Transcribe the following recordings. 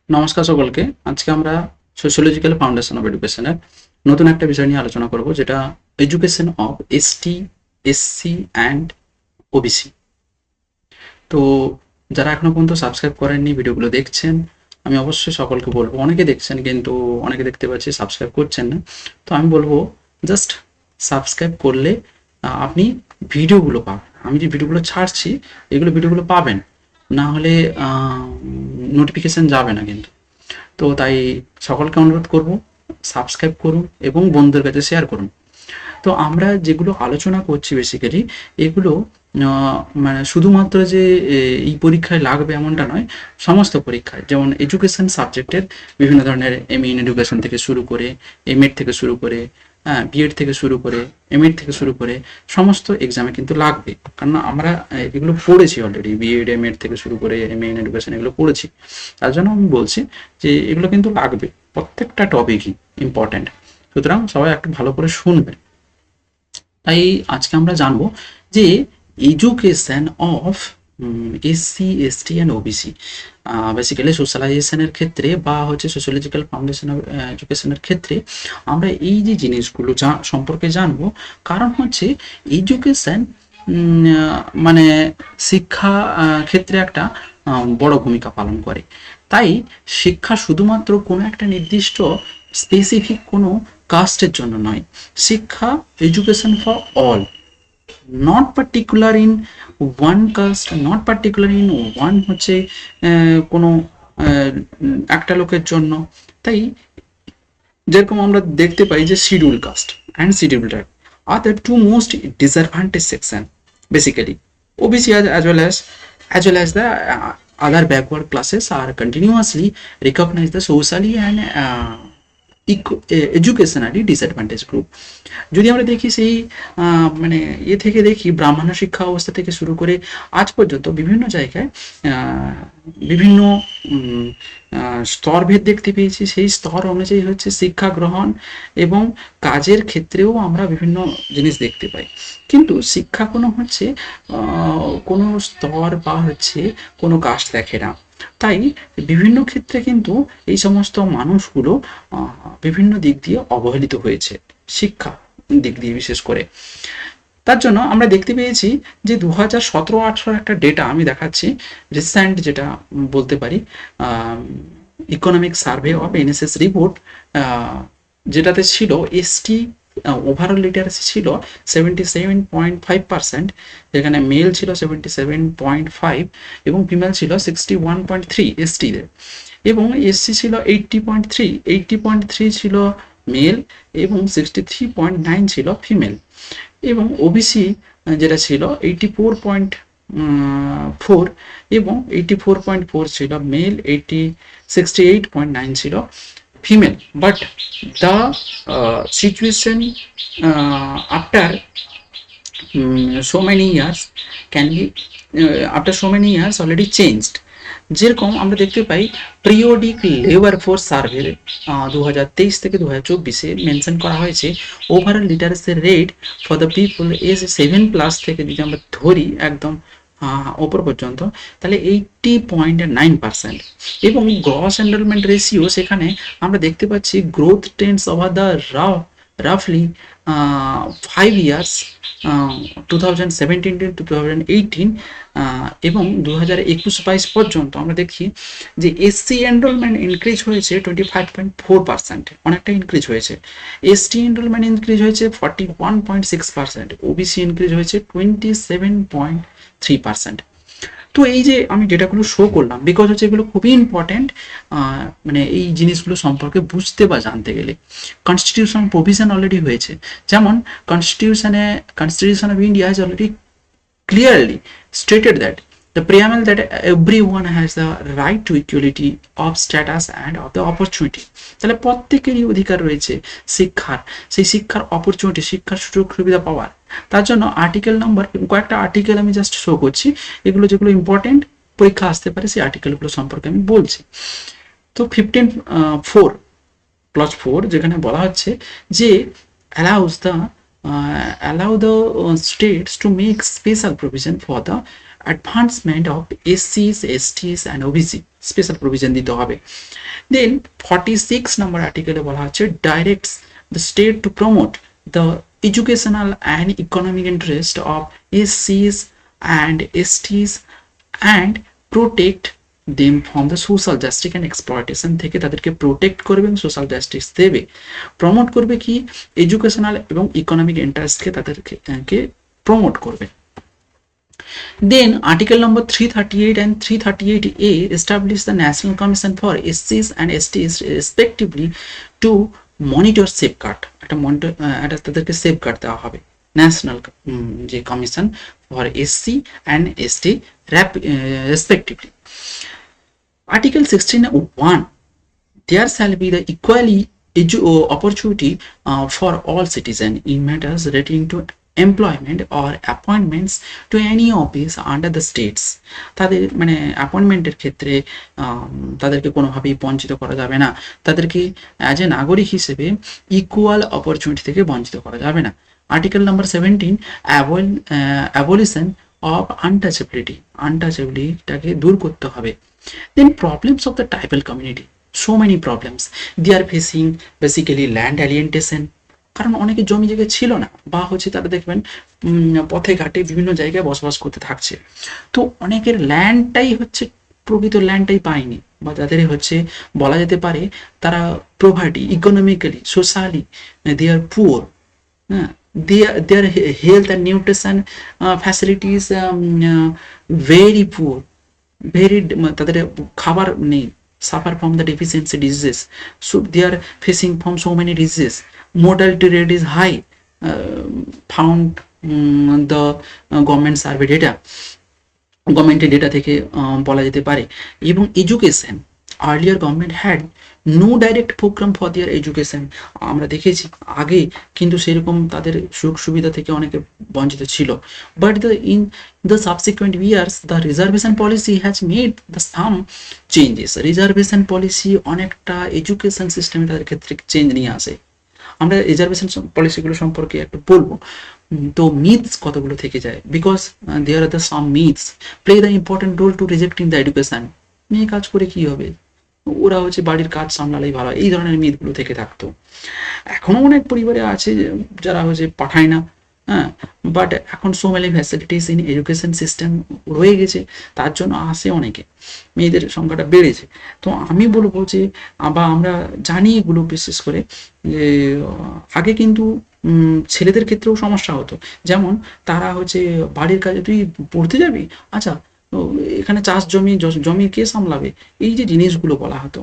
নমস্কার সকলকে। আজকে আমরা সোশিওলজিক্যাল ফাউন্ডেশন অফ এডুকেশনের নতুন একটা বিষয় নিয়ে আলোচনা করব, যেটা education of ST, SC and OBC. তো যারা এখনো পর্যন্ত সাবস্ক্রাইব করেননি, ভিডিওগুলো দেখছেন, আমি অবশ্যই সকলকে বলবো, অনেকে দেখছেন কিন্তু অনেকে দেখতে পাচ্ছি সাবস্ক্রাইব করছেন না। তো আমি বলবো জাস্ট সাবস্ক্রাইব করলে আপনি ভিডিওগুলো পাবেন। আমি যে ভিডিওগুলো ছাড়ছি এগুলো ভিডিওগুলো পাবেন, না হলে নোটিফিকেশান যাবে না কিন্তু। তো তাই সকলকে অনুরোধ করব, সাবস্ক্রাইব করুন এবং বন্ধুদের কাছে শেয়ার করুন। তো আমরা যেগুলো আলোচনা করছি বেসিক্যালি এগুলো মানে শুধুমাত্র যে এই পরীক্ষায় লাগবে এমনটা নয়, সমস্ত পরীক্ষায়, যেমন এডুকেশন সাবজেক্টের বিভিন্ন ধরনের এমএ ইন এডুকেশন থেকে শুরু করে, এমএড থেকে শুরু করে, হ্যাঁ, বিএড থেকে শুরু করে, এমএড থেকে শুরু করে সমস্ত এক্সামে কিন্তু লাগবে। কারণ আমরা এগুলো পড়েছি অলরেডি, বিএড এমএড থেকে শুরু করে এমএ ইন এডুকেশন এগুলো পড়েছি। তার জন্য আমি বলছি যে এগুলো কিন্তু লাগবে, প্রত্যেকটা টপিকই ইম্পর্ট্যান্ট। সুতরাং সবাই একটু ভালো করে শুনবেন। তাই আজকে আমরা জানবো যে education of SC, ST and OBC, basically সোশ্যালাইজেশনের ক্ষেত্রে বা হচ্ছে সোশ্যোলজিক্যাল ফাউন্ডেশন অফ এডুকেশনের ক্ষেত্রে আমরা এই যে জিনিসগুলো সম্পর্কে জানবো। কারণ হচ্ছে এডুকেশন মানে শিক্ষা ক্ষেত্রে একটা বড় ভূমিকা পালন করে। তাই শিক্ষা শুধুমাত্র কোনো একটা নির্দিষ্ট স্পেসিফিক কোনো কাস্টের জন্য নয়, শিক্ষা education for all, not particular in one caste, not particular in one হচ্ছে কোনো একটা লোকের জন্য। তাই যেরকম আমরা দেখতে পাই যে schedule caste and schedule tribe are the two most disadvantage section, basically OBC as well as the other backward classes are continuously recognized the socially and educationally disadvantage group. যদি আমরা দেখি সেই মানে থেকে দেখি ব্রাহ্মণ শিক্ষা অবস্থা থেকে শুরু করে আজ পর্যন্ত বিভিন্ন জায়গায় বিভিন্ন স্তরভেদ দেখতে পেয়েছি। সেই স্তর অনুযায়ী হচ্ছে শিক্ষা গ্রহণ এবং কাজের ক্ষেত্রেও আমরা বিভিন্ন জিনিস দেখতে পাই। কিন্তু শিক্ষা কোনো হচ্ছে কোনো স্তর বা হচ্ছে কোনো কাস্ট দেখে না। তাই বিভিন্ন ক্ষেত্রে কিন্তু এই সমস্ত মানুষগুলো বিভিন্ন দিক দিয়ে অবহেলিত হয়েছে, শিক্ষা দিক দিয়ে বিশেষ করে। তার জন্য আমরা দেখতে পেয়েছি যে 2017-18 একটা ডেটা আমি দেখাচ্ছি, রিসেন্ট যেটা বলতে পারি, economic survey of NSS report, যেটাতে ছিল এসটি ওভারঅল লিটারেসি ছিল 77.5%, যেখানে মেল ছিল 77.5 এবং ফিমেল ছিল 61.3 এসটিদের, এবং এসসি ছিল 80.3 ছিল মেল এবং 63.9 ছিল ফিমেল, এবং ওবিসি যেটা ছিল 84.4 এবং 84.4 ছিল মেল, 68.9 ছিল female. But the situation after so many years can be after so many years already changed। যেরকম আমরা দেখতে পাই পিরিয়ডিক লেবার ফোর্স সার্ভে 2023 থেকে 2024-এ মেনশন করা হয়েছে overall literacy rate for the people age 7+ থেকে যদি আমরা ধরি একদম ওপর পর্যন্ত, তাহলে 80.9%, এবং গ্রস এনরোলমেন্ট রেশিও সেখানে আমরা দেখতে পাচ্ছি গ্রোথ ট্রেন্ডস ওভার দ্য রাফলি 5 years, 2017 to 2018 এবং 2021-22 পর্যন্ত আমরা দেখি যে এসসি এনরোলমেন্ট ইনক্রিজ হয়েছে 25.4%, অনেকটা ইনক্রিজ হয়েছে। এসটি এনরোলমেন্ট ইনক্রিজ হয়েছে 41.6%, ওবিসি ইনক্রিজ হয়েছে 27.3%। তো এই যে আমি ডেটাগুলো শো করলাম, বিকজ হচ্ছে এগুলো খুবই ইম্পর্ট্যান্ট, মানে এই জিনিসগুলো সম্পর্কে বুঝতে বা জানতে গেলে। কনস্টিটিউশন প্রভিশন অলরেডি হয়েছে, যেমন constitution of India has already clearly stated that the preamble that everyone has the right to equality of status and of the opportunity, তাহলে প্রত্যেকেরই অধিকার রয়েছে শিক্ষার, সেই শিক্ষার অপরচুনিটি, শিক্ষার সুযোগ সুবিধা পাওয়ার। তার জন্য আর্টিকেল নাম্বার, কয়েকটা আর্টিকেল আমি জাস্ট শো করছি, এগুলো যেগুলো ইম্পর্টেন্ট পরীক্ষা আসতে পারে সেই আর্টিকেলগুলো সম্পর্কে আমি বলছি। তো 15(4) ক্লজ 4 যেখানে বলা হচ্ছে যে allows the allow the states to make special provision for the advancement of SCs, STs and OBC, special provision দিতে হবে। দেন 46 নম্বর আর্টিকেলে বলা হচ্ছে directs the state to promote the educational and economic interest of SCs and STs and protect them from the social justice and exploitation থেকে তাদেরকে protect করবে এবং social justice দেবে। প্রমোট করবে কি এডুকেশনাল এবং ইকোনমিক ইন্টারেস্টকে তাদেরকে প্রমোট করবে। Then article number 338 and 338A establish the National Commission for SCs and STs respectively to monitor safeguard, একটা তাদেরকে সেফগার্ড দেওয়া হবে ন্যাশনাল যে commission for SC and ST respectively. Article 16(1) there shall be the equally opportunity for all citizens in matters relating to employment or appointments to any office under the states। তাদের মানে অ্যাপয়েন্টমেন্টের ক্ষেত্রে তাদেরকে কোনোভাবেই বঞ্চিত করা যাবে না, তাদেরকে অ্যাজ এ নাগরিক হিসেবে ইকুয়াল অপরচুনিটি থেকে বঞ্চিত করা যাবে না। আর্টিকেল নাম্বার 17 অ্যাবলিশন অফ আনটাচেবিলিটিটাকে দূর করতে হবে। Then problems of the tribal community, so many problems they are facing, basically land alienation, কারণ অনেকে জমি জায়গা ছিল না বা হচ্ছে তারা দেখবেন পথে ঘাটে বিভিন্ন জায়গায় বসবাস করতে থাকছে, তো অনেকের ল্যান্ডটাই হচ্ছে প্রকৃত ল্যান্ডটাই পায়নি বা যাদের হচ্ছে বলা যেতে পারে তারা প্রভার্টি ইকোনমিক্যালি সোশ্যালি দে আর পুয়ার, হ্যাঁ, their health and nutrition facilities very poor, very তাদের খাবার নেই, suffer from the deficiency diseases, so they are facing from so many diseases, mortality rate is high, found the government survey data, গভর্নমেন্টের data থেকে বলা যেতে পারে। এবং education, earlier government had no direct programme for their education, আমরা দেখেছি আগে কিন্তু সেরকম তাদের সুযোগ সুবিধা থেকে অনেকে বঞ্চিত ছিল। But in the subsequent years the reservation policy has made the some changes. Reservation policy অনেকটা এডুকেশন সিস্টেমে তাদের ক্ষেত্রে চেঞ্জ নিয়ে আসে। আমরা রিজার্ভেশন পলিসিগুলো সম্পর্কে একটু বলবো। তো মিথস কতগুলো থেকে যায়, because there are the some myths play the important role to rejecting the education. মেয়ে কাজ করে কি হবে, ওরা হচ্ছে বাড়ির কাজ সামলালেই ভালো, এই ধরনের মিথগুলো থেকে থাকতো। এখনো অনেক পরিবারে আছে যারা হচ্ছে পাঠায় না, হ্যাঁ, বাট এখন so many facilities in education system রয়ে গেছে, তার জন্য আসে অনেকে, মেয়েদের সংখ্যাটা বেড়েছে। তো আমি বলবো যে বা আমরা জানি এগুলো বিশেষ করে যে আগে কিন্তু ছেলেদের ক্ষেত্রেও সমস্যা হতো, যেমন তারা হচ্ছে বাড়ির কাজে তুই পড়তে যাবি, আচ্ছা এখানে চাষ জমি কে সামলাবে, এই যে জিনিসগুলো বলা হতো,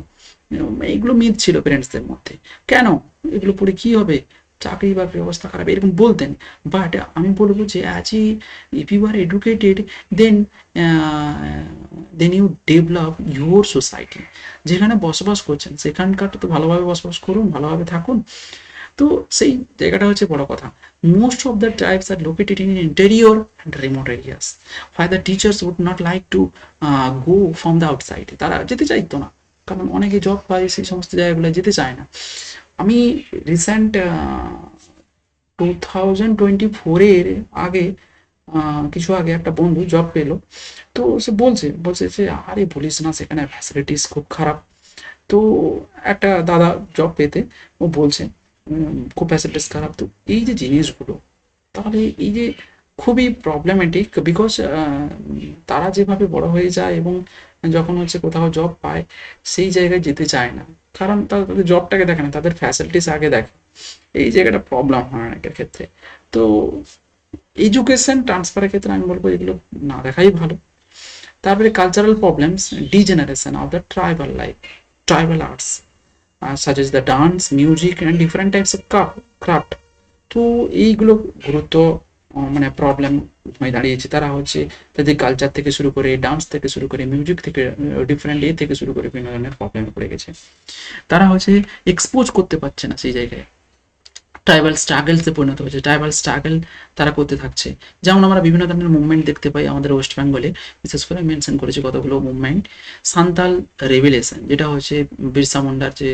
এইগুলো মিথ ছিল প্যারেন্টসদের মধ্যে। কেন এগুলো পড়ে কি হবে, চাকরি বাকরি অবস্থা খারাপ, এরকম বলতেন। বাট আমি বলবো যে as if you are educated then you develop your society. যেখানে বসবাস করছেন সেখানকার তো ভালোভাবে বসবাস করুন, ভালোভাবে থাকুন। তো সেই জায়গাটা হচ্ছে বড় কথা। Most of the tribes are located in interior and remote areas, where the teachers would not like to go from the outside. তারা যেতে চাইতো না, কারণ অনেকে জব পায় সেই সমস্ত জায়গাগুলো যেতে চায় না। আমি রিসেন্ট 2024 আগে কিছু আগে একটা বন্ধু জব পেলো, তো সে বলছে যে আরে বলিস না, সেখানে ফ্যাসিলিটিস খুব খারাপ। তো একটা দাদা জব পেতে ও বলছে খুব ফ্যাসিলিটিস খারাপ। তো এই যে জিনিসগুলো, তাহলে এই যে খুবই প্রবলেমেটিক, বিকজ তারা যেভাবে বড় হয়ে যায় এবং যখন হচ্ছে কোথাও জব পায় সেই জায়গায় যেতে চায় না, কারণ তাদের জবটাকে দেখে না, তাদের ফ্যাসিলিটিস আগে দেখে। এই জায়গাটা প্রবলেম হয় অনেকের ক্ষেত্রে। তো এডুকেশন ট্রান্সফারের ক্ষেত্রে আমি বলবো এগুলো না দেখাই ভালো। তারপরে cultural problems, degeneration of the tribal life, tribal arts such as the dance, music and different types of craft। তো এইগুলো গুরুত্ব মানে প্রবলেম হয়ে দাঁড়িয়েছে। তারা হচ্ছে তাদের কালচার থেকে শুরু করে, ডান্স থেকে শুরু করে, মিউজিক থেকে, ডিফারেন্ট থেকে শুরু করে বিভিন্ন ধরনের প্রবলেমে পড়ে গেছে। তারা হচ্ছে এক্সপোজ করতে পারছে না সেই জায়গায়। ট্রাইবাল স্ট্রাগলসে পরিণত হয়েছে, ট্রাইবাল স্ট্রাগল তারা করতে থাকছে। যেমন আমরা বিভিন্ন ধরনের মুভমেন্ট দেখতে পাই আমাদের ওয়েস্ট বেঙ্গলে, বিশেষ করে মেনশন করেছি কতগুলো মুভমেন্ট। সান্তাল রেভিলেশন, যেটা হচ্ছে বিরসা মুন্ডার যে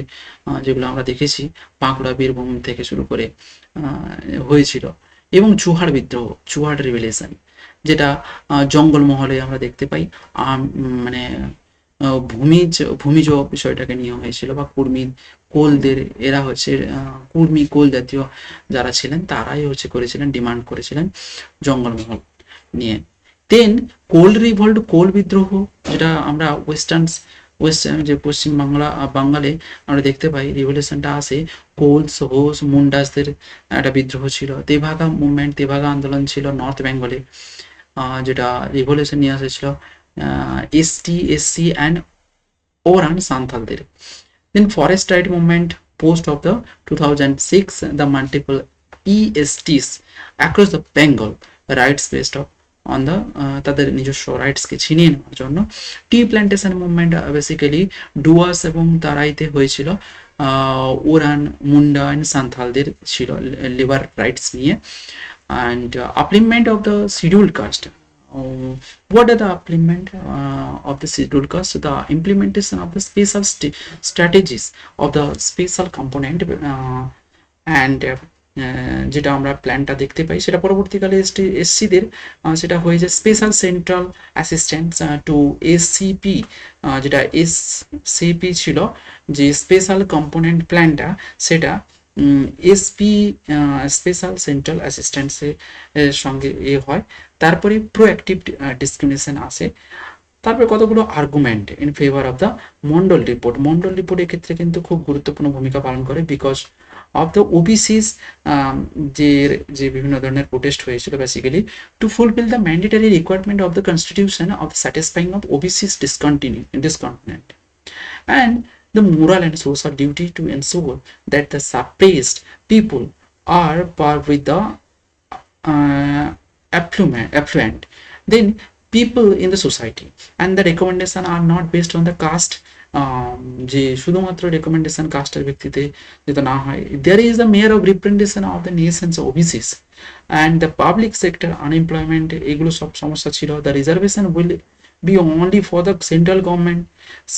যেগুলো আমরা দেখেছি বাঁকুড়া বীরভূম থেকে শুরু করে হয়েছিল, এবং চুহার বিদ্রোহ, চুহার রেভিলেশন, যেটা জঙ্গলমহলে আমরা দেখতে পাই। মানে ভূমিজ বিষয়টাকে নিয়ে হয়েছিল, বা কুর্মী কোলদের, এরা হচ্ছে কুর্মী কোল জাতীয় যারা ছিলেন তারাই হচ্ছে করেছিলেন, ডিমান্ড করেছিলেন জঙ্গলমহল নিয়ে। দেন কোল রিভল্ট, কোল বিদ্রোহ, যেটা আমরা ওয়েস্টার্ন যে পশ্চিম বাঙালে আমরা দেখতে পাই রিভলিউশনটা আসে। কোলস, হোস, মুন্ডাসদের একটা বিদ্রোহ ছিল। তেভাগা মুভমেন্ট, তেভাগা আন্দোলন ছিল নর্থ বেঙ্গলে, যেটা রিভলিউশন নিয়ে এসেছিল এসটি, এসসি অ্যান্ড ওরান সান্থালদের। Then forest right movement post of the 2006, the multiple ESTs across the Bengal rights based on the তাদের নিজস্ব রাইটসকে ছিনিয়ে নেওয়ার জন্য। টি প্ল্যান্টেশন মুভমেন্ট বেসিক্যালি ডুয়ার্স এবং তারাইতে হয়েছিল, ওরান, মুন্ডা অ্যান্ড সান্থালদের ছিল লেবার রাইটস নিয়ে। And upliftment of the scheduled caste. What are the upliftment of the scheduled caste? The implementation of the special strategies of the special component and যেটা আমরা প্ল্যানটা দেখতে পাই, সেটা পরবর্তীকালে এসসিদের সেটা হয়ে যায় special central assistance two SCP, যেটা এসসিপি ছিল যে স্পেশাল কম্পোনেন্ট প্ল্যানটা, সেটা এসপি স্পেশাল সেন্ট্রাল অ্যাসিস্ট্যান্সের সঙ্গে হয়। তারপরে প্রোঅ্যাক্টিভ ডিসক্রিমিনেশন আসে। তারপরে কতগুলো argument in favour of the Mandal report. Mandal report এক্ষেত্রে কিন্তু খুব গুরুত্বপূর্ণ ভূমিকা পালন করে, বিকজ অফ দ্য ওবিসিস যে বিভিন্ন ধরনের প্রোটেস্ট হয়েছিল basically to fulfil the mandatory requirement of the constitution of the satisfying of OBCs discontent and the moral and social duty to ensure that the suppressed people are par with the affluent, then people in the society, and the recommendation are not based on the caste, যে শুধুমাত্র recommendation কাস্টের ভিত্তিতে যেটা না হয়। there is the mere of representation of the nations OBCs and the public sector unemployment, এগুলো সব সমস্যা ছিল। the reservation will be only for the central government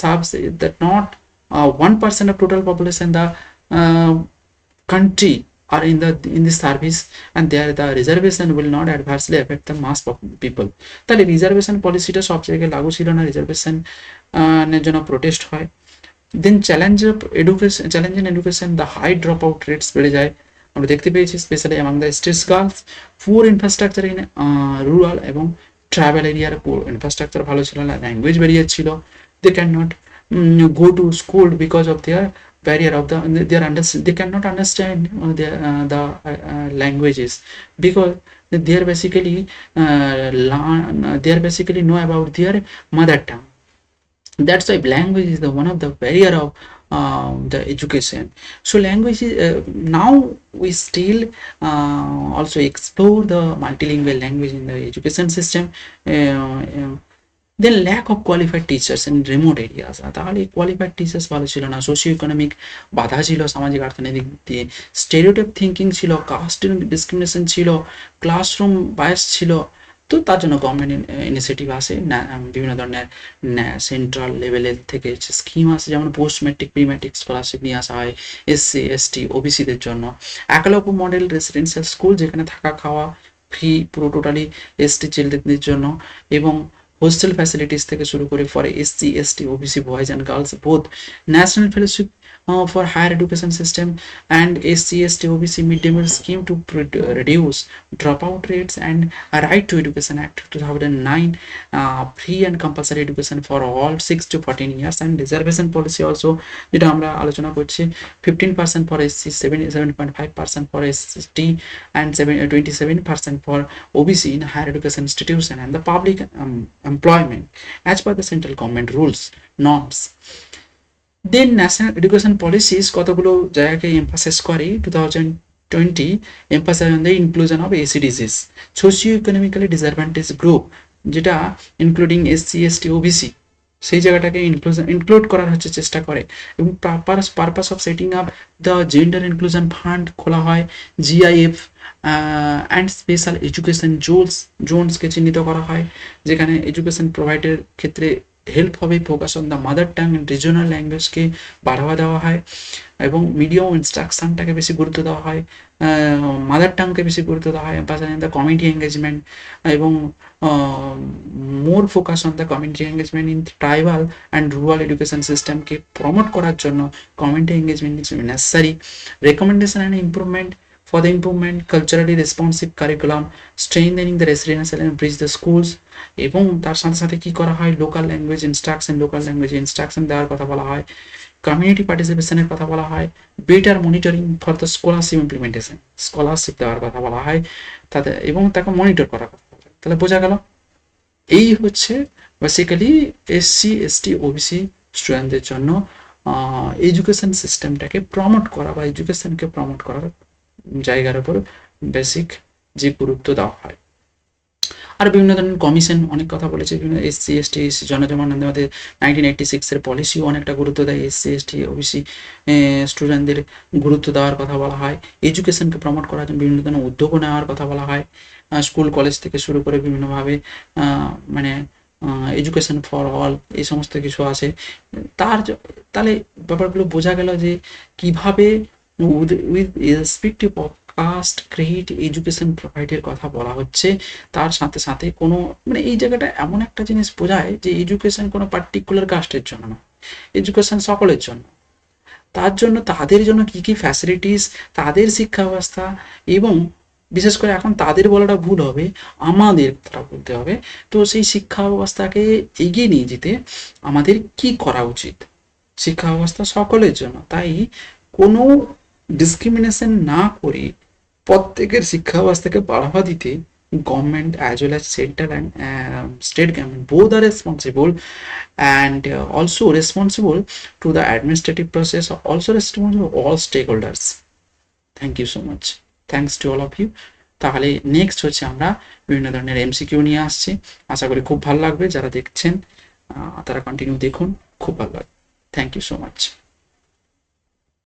serves that not 1% of total population the country are in the service, and there the reservation will not adversely affect the mass people. তাহলে reservation পলিসিটা সব জায়গায় লাগু ছিল না, reservation এর জন্য protest হয়। Then challenge in education, the high drop out rates বেড়ে যায়, আমরা দেখতে পেয়েছি specially among the streets girls. Poor infrastructure in rural এবং ট্রাভেল এরিয়ার ইনফ্রাস্ট্রাকচার ভালো ছিল না, ল্যাঙ্গুয়েজ ব্যারিয়ার ছিল, they can not go to school because of their barrier of they cannot understand the languages, because they are basically know about their mother tongue. That's why language is the one of the barrier of the education. So language is now we still also explore the multilingual language in the education system. Then lack of qualified teachers in remote areas, তাহলে qualified teachers ভালো ছিল না, socio economic বাধা ছিল, সামাজিক অর্থনৈতিক দিয়ে stereotype thinking ছিল, কাস্ট ডিসক্রিমিনেশন ছিল, ক্লাসরুম বায়াস ছিল। তো তার জন্য গভর্নমেন্ট ইনিশিয়েটিভ আসে, বিভিন্ন ধরনের সেন্ট্রাল লেভেলের থেকে স্কিম আসে, যেমন post matric pre matric scholarship নিয়ে আসা হয় এসসি এসটি ওবিসিদের জন্য। একলব্য মডেল রেসিডেন্সিয়াল স্কুল, যেখানে থাকা খাওয়া ফ্রি পুরো টোটালি এসটি চিলড্রেনদের জন্য, এবং hostel facilities থেকে শুরু করে for SC, ST, OBC boys and girls both, national fellowship for higher education system and SC, ST, OBC mid-day meal scheme to reduce dropout rates, and a Right to Education Act 2009, free and compulsory education for all 6 to 14 years, and reservation policy also যেটা আমরা আলোচনা করছি 15% for SC, 7.5% for ST, and 27% for OBC in higher education institution and the public employment as per the central government rules norms. Then national education policies কতগুলো জায়গাকে emphasise করে 2020 emphasize on the inclusion of ACDCs, socio-economically disadvantaged group, যেটা including SC, ST, OBC, সেই জায়গাটাকে include করার হচ্ছে চেষ্টা করে। এবং purpose of setting up the gender inclusion fund খোলা হয়, জিআইএফ অ্যান্ড স্পেশাল এডুকেশন জোনসকে চিহ্নিত করা হয়, যেখানে এডুকেশন প্রোভাইডের ক্ষেত্রে হেল্প হবে, focus on the mother tongue and regional ল্যাঙ্গুয়েজকে বাড়াবা দেওয়া হয়, এবং মিডিয়াম ইনস্ট্রাকশনটাকে বেশি গুরুত্ব দেওয়া হয়, মাদার টাংকে বেশি গুরুত্ব দেওয়া হয়, দ্য কমিউনিটি এঙ্গেজমেন্ট, এবং মোর focus on the community engagement in tribal and rural education সিস্টেমকে প্রমোট করার জন্য community engagement is necessary. Recommendation and improvement for the improvement culturally responsive curriculum, strengthening the residential and bridge the schools, এবং তার সাথে সাথে কি করা হয়, লোকাল ল্যাঙ্গুয়েজ ইনস্ট্রাকশন দেওয়ার কথা বলা হয়, কমিউনিটি পার্টিসিপেশনের কথা বলা হয়, better monitoring for the scholarship implementation, scholarship দেওয়ার কথা বলা হয় তাদের, এবং তাকে মনিটর করার কথা বলা হয়। তাহলে বোঝা গেল এই হচ্ছে বেসিক্যালি এসসি এসটি ওবিসি স্টুডেন্টদের জন্য এডুকেশন সিস্টেমটাকে প্রমোট করা বা এডুকেশনকে প্রমোট করার জায়গার উপর বেসিক যে গুরুত্ব দেওয়া হয়। আর বিভিন্ন ধরনের কমিশন অনেক কথা বলেছে, বিভিন্ন এসসি এসটি জনজীবন আমাদের 1986-এর পলিসিও অনেকটা গুরুত্ব দেয় এসসি এসটি ওবিসি স্টুডেন্টদের গুরুত্ব দেওয়ার কথা বলা হয়, এডুকেশনকে প্রমোট করার জন্য বিভিন্ন ধরনের উদ্যোগও নেওয়ার কথা বলা হয়, স্কুল কলেজ থেকে শুরু করে বিভিন্নভাবে মানে এডুকেশন ফর অল এই সমস্ত কিছু আছে। তাহলে ব্যাপারগুলো বোঝা গেল যে কিভাবে with respective of caste credit education প্রোভাইডের কথা বলা হচ্ছে। তার সাথে সাথে কোনো মানে এই জায়গাটা এমন একটা জিনিস বোঝায় যে এডুকেশন কোনো পার্টিকুলার কাস্টের জন্য না, এডুকেশন সকলের জন্য। তার জন্য তাদের জন্য কি কি ফ্যাসিলিটিস, তাদের শিক্ষা ব্যবস্থা, এবং বিশেষ করে এখন তাদের বলাটা ভুল হবে, আমাদের কথাটা বলতে হবে। তো সেই শিক্ষা ব্যবস্থাকে এগিয়ে নিয়ে যেতে আমাদের কি করা উচিত, শিক্ষা ব্যবস্থা সকলের জন্য, তাই কোনো ডিসক্রিমিনেশন না করে প্রত্যেকের শিক্ষা ব্যবস্থাকে বাড়াবা দিতে government as well as central and state government both are responsible, and also responsible to the administrative process, also responsible to all stakeholders. Thank you so much. Thanks to all of you. তাহলে next হচ্ছে আমরা বিভিন্ন ধরনের MCQ নিয়ে আসছি, আশা করি খুব ভালো লাগবে। যারা দেখছেন তারা কন্টিনিউ দেখুন, খুব ভালো লাগবে। Thank you so much.